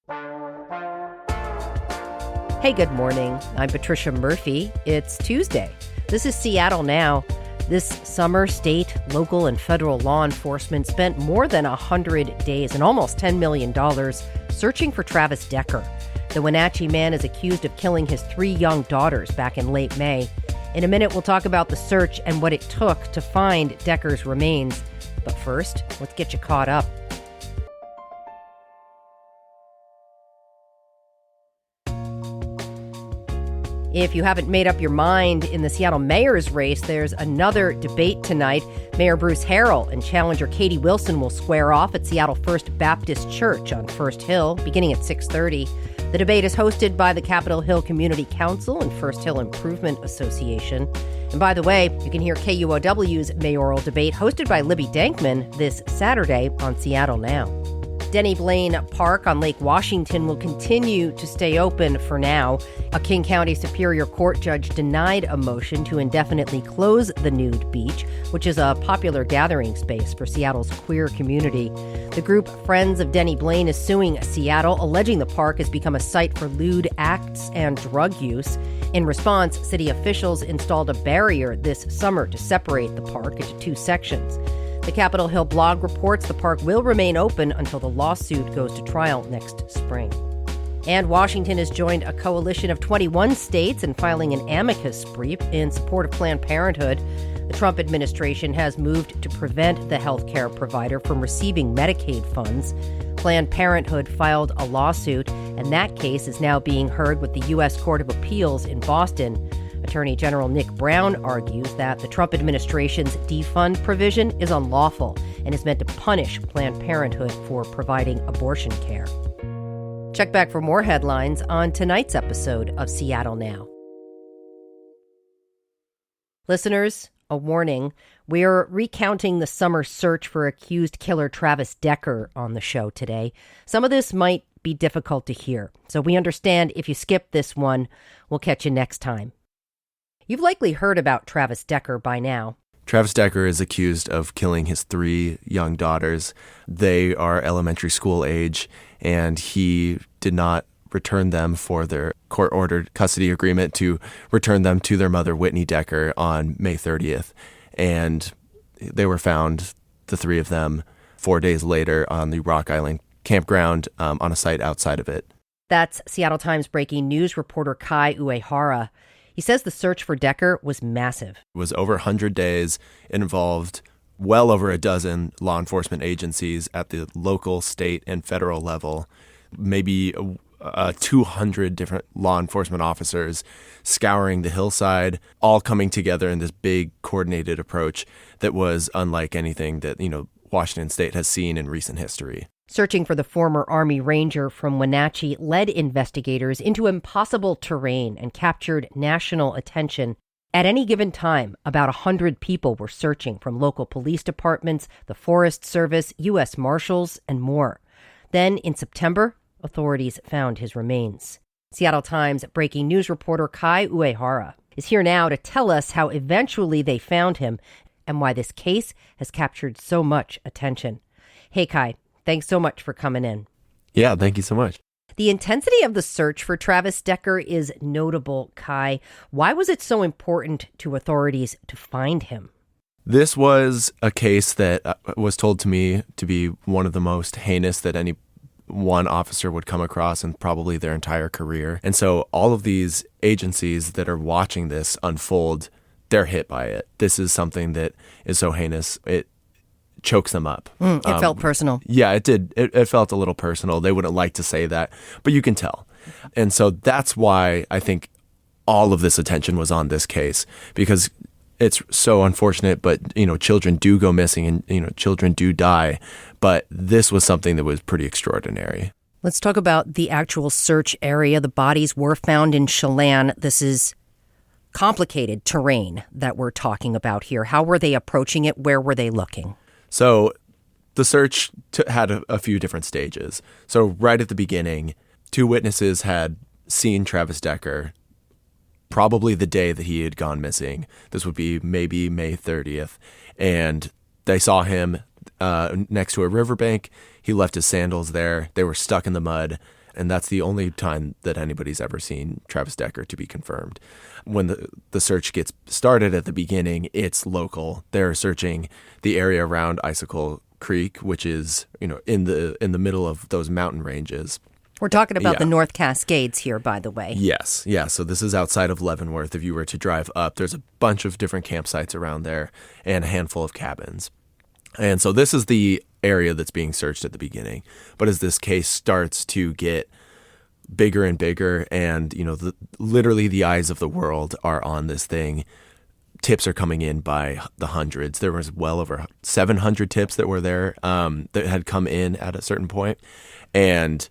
Hey, good morning. I'm Patricia Murphy. It's Tuesday. This is Seattle Now. This summer, state, local, and federal law enforcement spent more than 100 days and almost $10 million searching for Travis Decker. The Wenatchee man is accused of killing his 3 young daughters back in late May. In a minute, we'll talk about the search and what it took to find Decker's remains. But first, let's get you caught up. If you haven't made up your mind in the Seattle mayor's race, there's another debate tonight. Mayor Bruce Harrell and challenger Katie Wilson will square off at Seattle First Baptist Church on First Hill, beginning at 6:30. The debate is hosted by the Capitol Hill Community Council and First Hill Improvement Association. And by the way, you can hear KUOW's mayoral debate hosted by Libby Dankman this Saturday on Seattle Now. Denny Blaine Park on Lake Washington will continue to stay open for now. A King County Superior Court judge denied a motion to indefinitely close the nude beach, which is a popular gathering space for Seattle's queer community. The group Friends of Denny Blaine is suing Seattle, alleging the park has become a site for lewd acts and drug use. In response, city officials installed a barrier this summer to separate the park into 2 sections. The Capitol Hill blog reports the park will remain open until the lawsuit goes to trial next spring. And Washington has joined a coalition of 21 states in filing an amicus brief in support of Planned Parenthood. The Trump administration has moved to prevent the health care provider from receiving Medicaid funds. Planned Parenthood filed a lawsuit, and that case is now being heard with the U.S. Court of Appeals in Boston. Attorney General Nick Brown argues that the Trump administration's defund provision is unlawful and is meant to punish Planned Parenthood for providing abortion care. Check back for more headlines on tonight's episode of Seattle Now. Listeners, a warning. We're recounting the summer search for accused killer Travis Decker on the show today. Some of this might be difficult to hear, so we understand if you skip this one. We'll catch you next time. You've likely heard about Travis Decker by now. Travis Decker is accused of killing his 3 young daughters. They are elementary school age, and he did not return them for their court-ordered custody agreement to return them to their mother, Whitney Decker, on May 30th. And they were found, the 3 of them, 4 days later on the Rock Island campground on a site outside of it. That's Seattle Times breaking news reporter Kai Uehara. He says the search for Decker was massive. It was over 100 days. It involved well over a dozen law enforcement agencies at the local, state, and federal level. Maybe 200 different law enforcement officers scouring the hillside, all coming together in this big coordinated approach that was unlike anything that, Washington State has seen in recent history. Searching for the former Army Ranger from Wenatchee led investigators into impossible terrain and captured national attention. At any given time, about 100 people were searching from local police departments, the Forest Service, U.S. Marshals, and more. Then, in September, authorities found his remains. Seattle Times breaking news reporter Kai Uehara is here now to tell us how eventually they found him and why this case has captured so much attention. Hey, Kai. Thanks so much for coming in. Yeah, thank you so much. The intensity of the search for Travis Decker is notable, Kai. Why was it so important to authorities to find him? This was a case that was told to me to be one of the most heinous that any one officer would come across in probably their entire career. And so all of these agencies that are watching this unfold, they're hit by it. This is something that is so heinous. It chokes them up. It felt personal. Yeah, it did. It felt a little personal. They wouldn't like to say that, but you can tell. And so that's why I think all of this attention was on this case, because it's so unfortunate, but, children do go missing and, children do die. But this was something that was pretty extraordinary. Let's talk about the actual search area. The bodies were found in Chelan. This is complicated terrain that we're talking about here. How were they approaching it? Where were they looking? So the search had a few different stages. So right at the beginning, 2 witnesses had seen Travis Decker probably the day that he had gone missing. This would be maybe May 30th. And they saw him next to a riverbank. He left his sandals there. They were stuck in the mud. and that's the only time that anybody's ever seen Travis Decker to be confirmed. When the search gets started at the beginning, it's local. They're searching the area around Icicle Creek, which is, in the middle of those mountain ranges. We're talking about the North Cascades here, by the way. Yes. Yeah. So this is outside of Leavenworth. If you were to drive up, there's a bunch of different campsites around there and a handful of cabins. And so this is the area that's being searched at the beginning. But as this case starts to get bigger and bigger and, literally the eyes of the world are on this thing, tips are coming in by the hundreds. There was well over 700 tips that were there that had come in at a certain point. And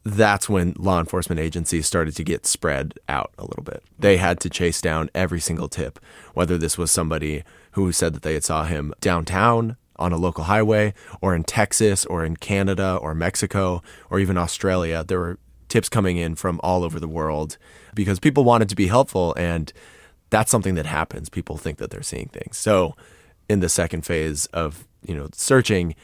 that's when law enforcement agencies started to get spread out a little bit. They had to chase down every single tip, whether this was somebody who said that they had saw him downtown on a local highway or in Texas or in Canada or Mexico or even Australia. There were tips coming in from all over the world because people wanted to be helpful, and that's something that happens. People think that they're seeing things. So in the second phase of, searching,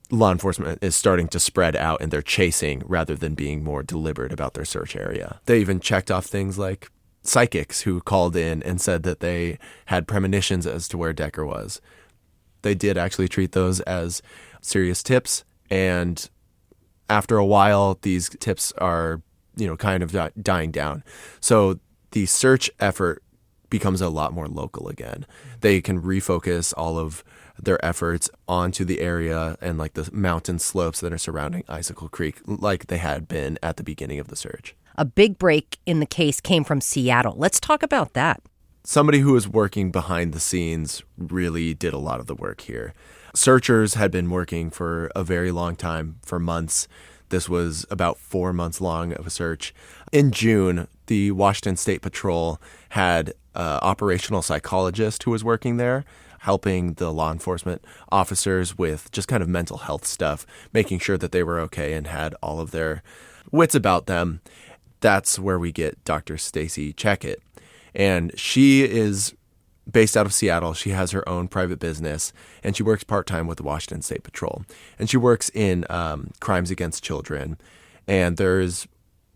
law enforcement is starting to spread out and they're chasing rather than being more deliberate about their search area. They even checked off things like psychics who called in and said that they had premonitions as to where Decker was. They did actually treat those as serious tips. And after a while, these tips are, kind of dying down. So the search effort becomes a lot more local again. They can refocus all of their efforts onto the area and like the mountain slopes that are surrounding Icicle Creek, like they had been at the beginning of the search. A big break in the case came from Seattle. Let's talk about that. Somebody who was working behind the scenes really did a lot of the work here. Searchers had been working for a very long time, for months. This was about 4 months long of a search. In June, the Washington State Patrol had an operational psychologist who was working there, helping the law enforcement officers with just kind of mental health stuff, making sure that they were okay and had all of their wits about them. That's where we get Dr. Stacy Checkett. And she is based out of Seattle. She has her own private business, and she works part-time with the Washington State Patrol. And she works in crimes against children. And there's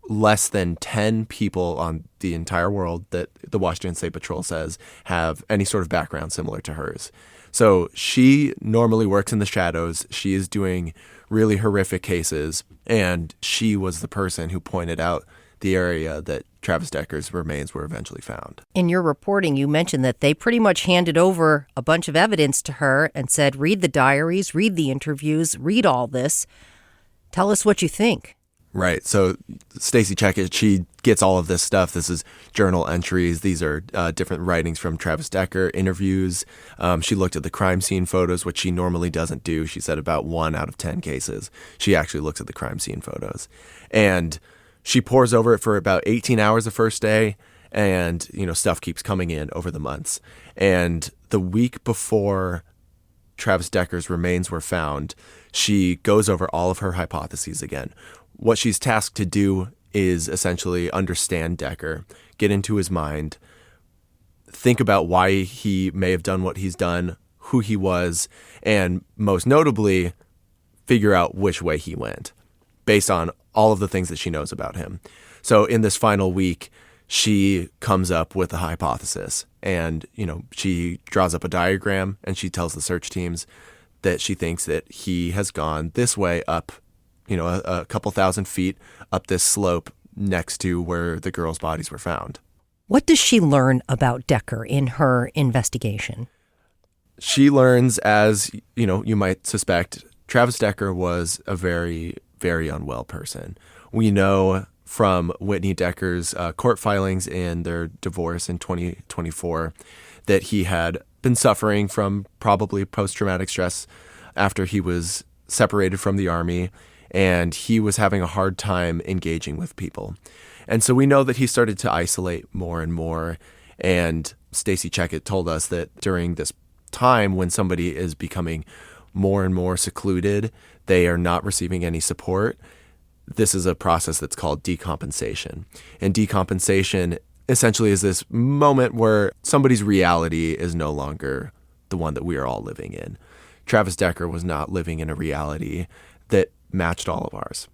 less than 10 people on the entire world that the Washington State Patrol says have any sort of background similar to hers. So she normally works in the shadows. She is doing really horrific cases, and she was the person who pointed out the area that Travis Decker's remains were eventually found. In your reporting, you mentioned that they pretty much handed over a bunch of evidence to her and said, read the diaries, read the interviews, read all this. Tell us what you think. Right. So Stacy Checkett, she gets all of this stuff. This is journal entries. These are different writings from Travis Decker, interviews. She looked at the crime scene photos, which she normally doesn't do. She said about 1 out of 10 cases, she actually looks at the crime scene photos. And she pores over it for about 18 hours the first day. And, stuff keeps coming in over the months. And the week before Travis Decker's remains were found, she goes over all of her hypotheses again. What she's tasked to do is essentially understand Decker, get into his mind, think about why he may have done what he's done, who he was, and most notably, figure out which way he went based on all of the things that she knows about him. So in this final week, she comes up with a hypothesis and, she draws up a diagram and she tells the search teams that she thinks that he has gone this way up, a couple thousand feet up this slope next to where the girls' bodies were found. What does she learn about Decker in her investigation? She learns, as, you might suspect, Travis Decker was a very, very unwell person. We know from Whitney Decker's court filings in their divorce in 2024 that he had been suffering from probably post-traumatic stress after he was separated from the Army, and he was having a hard time engaging with people. And so we know that he started to isolate more and more. And Stacy Checkett told us that during this time when somebody is becoming more and more secluded, they are not receiving any support. This is a process that's called decompensation. And decompensation essentially is this moment where somebody's reality is no longer the one that we are all living in. Travis Decker was not living in a reality that matched all of ours.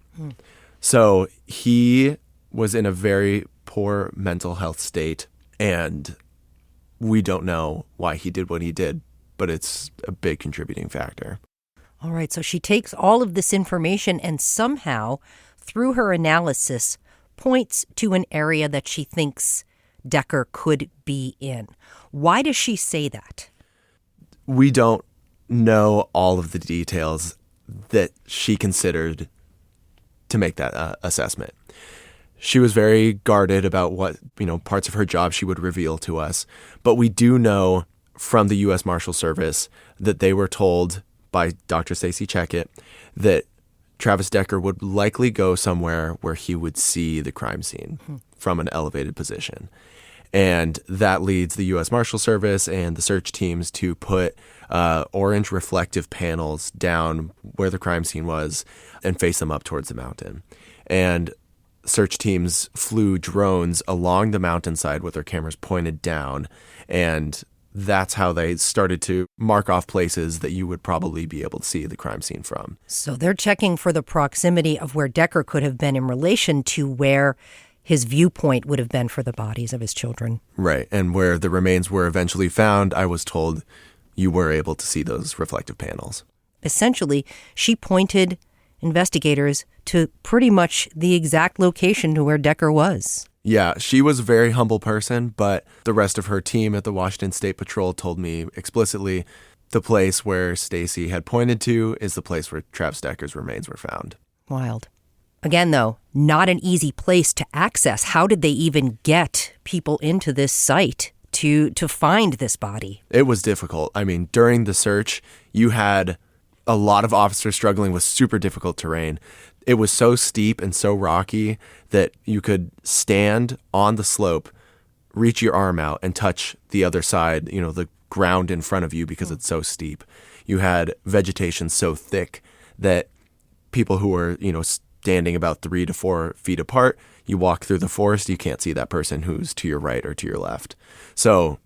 So he was in a very poor mental health state, and we don't know why he did what he did, but it's a big contributing factor. All right, so she takes all of this information and somehow, through her analysis, points to an area that she thinks Decker could be in. Why does she say that? We don't know all of the details that she considered to make that assessment. She was very guarded about what, parts of her job she would reveal to us. But we do know from the U.S. Marshal Service that they were told by Dr. Stacy Checkett that Travis Decker would likely go somewhere where he would see the crime scene from an elevated position. And that leads the U.S. Marshal Service and the search teams to put orange reflective panels down where the crime scene was and face them up towards the mountain. And search teams flew drones along the mountainside with their cameras pointed down, and that's how they started to mark off places that you would probably be able to see the crime scene from. So they're checking for the proximity of where Decker could have been in relation to where his viewpoint would have been for the bodies of his children. Right. And where the remains were eventually found, I was told you were able to see those reflective panels. Essentially, she pointed investigators to pretty much the exact location to where Decker was. Yeah, she was a very humble person, but the rest of her team at the Washington State Patrol told me explicitly the place where Stacy had pointed to is the place where Travis Decker's remains were found. Wild. Again, though, not an easy place to access. How did they even get people into this site to find this body? It was difficult. I mean, during the search, you had a lot of officers struggling with super difficult terrain. It was so steep and so rocky that you could stand on the slope, reach your arm out, and touch the other side, the ground in front of you because it's so steep. You had vegetation so thick that people who were, standing about 3 to 4 feet apart, you walk through the forest, you can't see that person who's to your right or to your left. So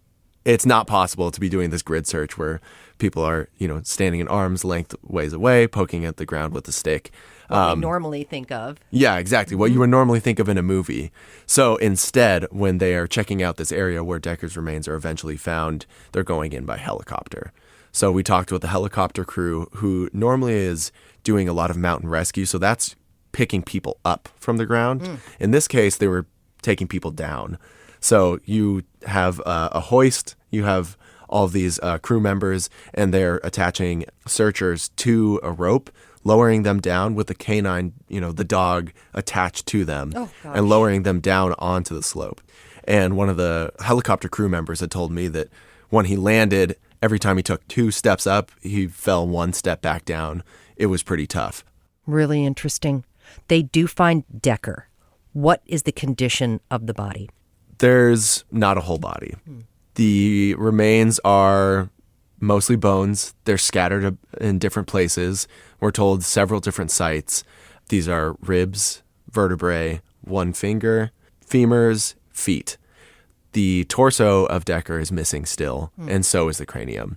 it's not possible to be doing this grid search where people are, standing an arm's length ways away, poking at the ground with a stick. What we normally think of. Yeah, exactly. What you would normally think of in a movie. So instead, when they are checking out this area where Decker's remains are eventually found, they're going in by helicopter. So we talked with the helicopter crew who normally is doing a lot of mountain rescue. So that's picking people up from the ground. In this case, they were taking people down. So you have a hoist, you have all of these crew members, and they're attaching searchers to a rope, lowering them down with the canine, the dog attached to them, and lowering them down onto the slope. And one of the helicopter crew members had told me that when he landed, every time he took 2 steps up, he fell 1 step back down. It was pretty tough. Really interesting. They do find Decker. What is the condition of the body? There's not a whole body. The remains are mostly bones. They're scattered in different places. We're told several different sites. These are ribs, vertebrae, 1 finger, femurs, feet. The torso of Decker is missing still, and so is the cranium.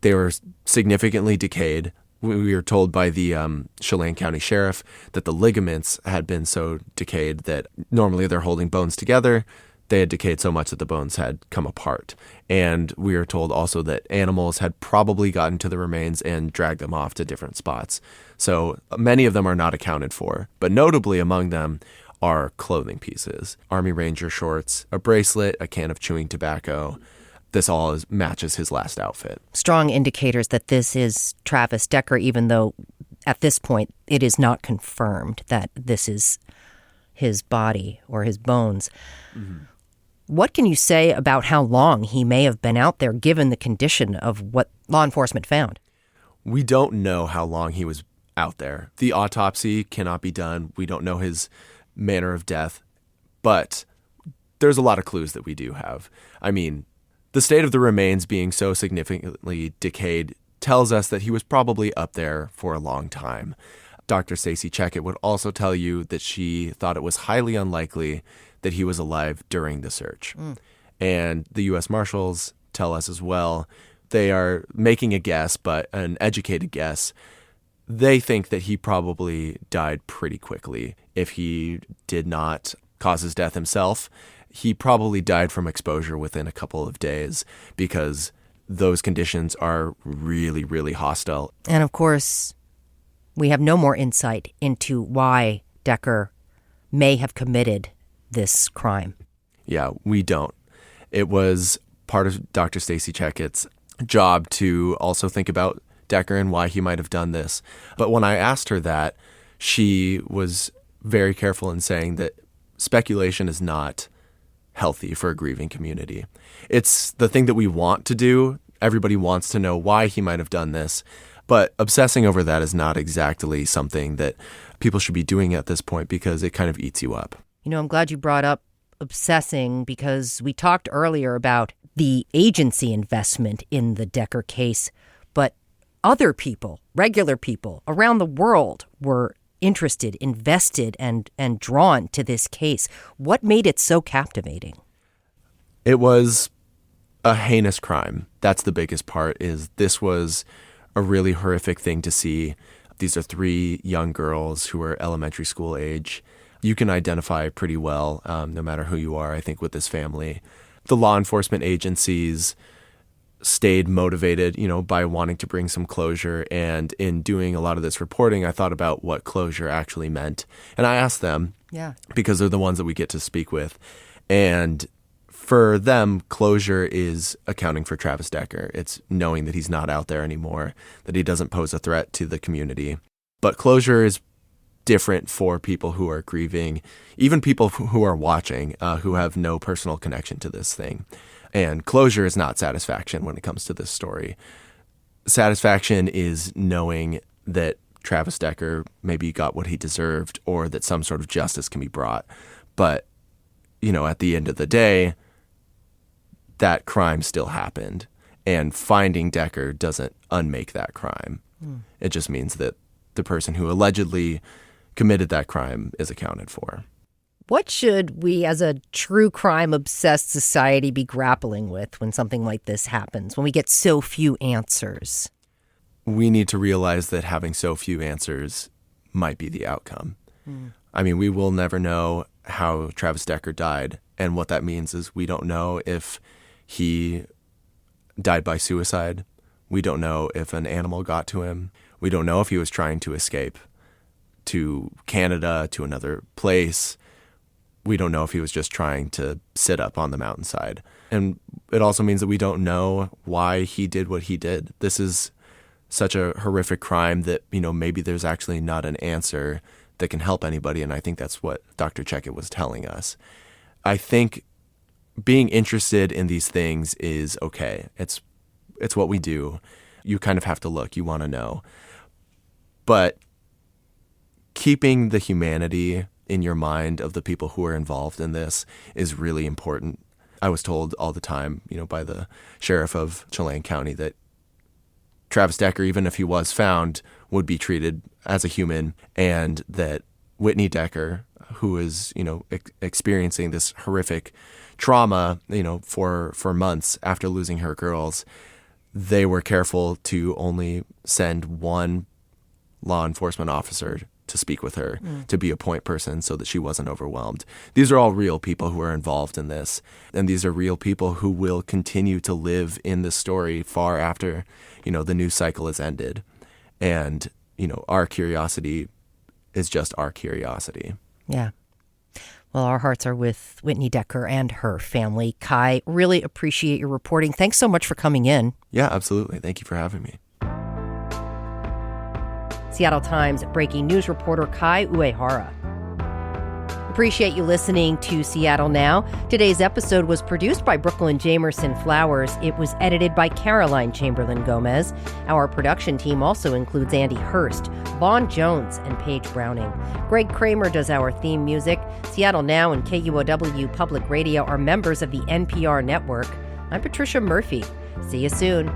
They were significantly decayed. We were told by the Chelan County Sheriff that the ligaments had been so decayed that normally they're holding bones together. They had decayed so much that the bones had come apart. And we are told also that animals had probably gotten to the remains and dragged them off to different spots. So many of them are not accounted for. But notably among them are clothing pieces, Army Ranger shorts, a bracelet, a can of chewing tobacco. This all matches his last outfit. Strong indicators that this is Travis Decker, even though at this point it is not confirmed that this is his body or his bones. What can you say about how long he may have been out there given the condition of what law enforcement found? We don't know how long he was out there. The autopsy cannot be done. We don't know his manner of death, but there's a lot of clues that we do have. I mean, the state of the remains being so significantly decayed tells us that he was probably up there for a long time. Dr. Stacy Checkett would also tell you that she thought it was highly unlikely that he was alive during the search. And the U.S. Marshals tell us as well, they are making a guess, but an educated guess, they think that he probably died pretty quickly. If he did not cause his death himself, he probably died from exposure within a couple of days because those conditions are really, really hostile. And of course, we have no more insight into why Decker may have committed this crime. Yeah, we don't. It was part of Dr. Stacy Checkett's job to also think about Decker and why he might have done this. But when I asked her that, she was very careful in saying that speculation is not healthy for a grieving community. It's the thing that we want to do. Everybody wants to know why he might have done this. But obsessing over that is not exactly something that people should be doing at this point because it kind of eats you up. You know, I'm glad you brought up obsessing because we talked earlier about the agency investment in the Decker case, but other people, regular people around the world were interested, invested, and drawn to this case. What made it so captivating? It was a heinous crime. That's the biggest part, is this was a really horrific thing to see. These are 3 young girls who are elementary school age. You can identify pretty well, no matter who you are, I think, with this family. The law enforcement agencies stayed motivated, by wanting to bring some closure. And in doing a lot of this reporting, I thought about what closure actually meant. And I asked them, because they're the ones that we get to speak with. And for them, closure is accounting for Travis Decker. It's knowing that he's not out there anymore, that he doesn't pose a threat to the community. But closure is different for people who are grieving, even people who are watching, who have no personal connection to this thing. And closure is not satisfaction when it comes to this story. Satisfaction is knowing that Travis Decker maybe got what he deserved or that some sort of justice can be brought. But, at the end of the day, that crime still happened. And finding Decker doesn't unmake that crime. It just means that the person who allegedly committed that crime is accounted for. What should we as a true crime-obsessed society be grappling with when something like this happens, when we get so few answers? We need to realize that having so few answers might be the outcome. I mean, we will never know how Travis Decker died. And what that means is we don't know if he died by suicide. We don't know if an animal got to him. We don't know if he was trying to escape to Canada, to another place. We don't know if he was just trying to sit up on the mountainside. And it also means that we don't know why he did what he did. This is such a horrific crime that, maybe there's actually not an answer that can help anybody. And I think that's what Dr. Checkett was telling us. I think being interested in these things is okay. It's what we do. You kind of have to look. You want to know. But keeping the humanity in your mind of the people who are involved in this is really important. I was told all the time, by the sheriff of Chelan County that Travis Decker, even if he was found, would be treated as a human, and that Whitney Decker, who is, experiencing this horrific trauma, for months after losing her girls, they were careful to only send one law enforcement officer to speak with her, to be a point person so that she wasn't overwhelmed. These are all real people who are involved in this. And these are real people who will continue to live in this story far after, the news cycle has ended. And, our curiosity is just our curiosity. Yeah. Well, our hearts are with Whitney Decker and her family. Kai, really appreciate your reporting. Thanks so much for coming in. Yeah, absolutely. Thank you for having me. Seattle Times breaking news reporter Kai Uehara. Appreciate you listening to Seattle Now. Today's episode was produced by Brooklyn Jamerson Flowers. It was edited by Caroline Chamberlain Gomez. Our production team also includes Andy Hurst, Vaughn Jones, and Paige Browning. Greg Kramer does our theme music. Seattle Now and KUOW Public Radio are members of the NPR network. I'm Patricia Murphy. See you soon.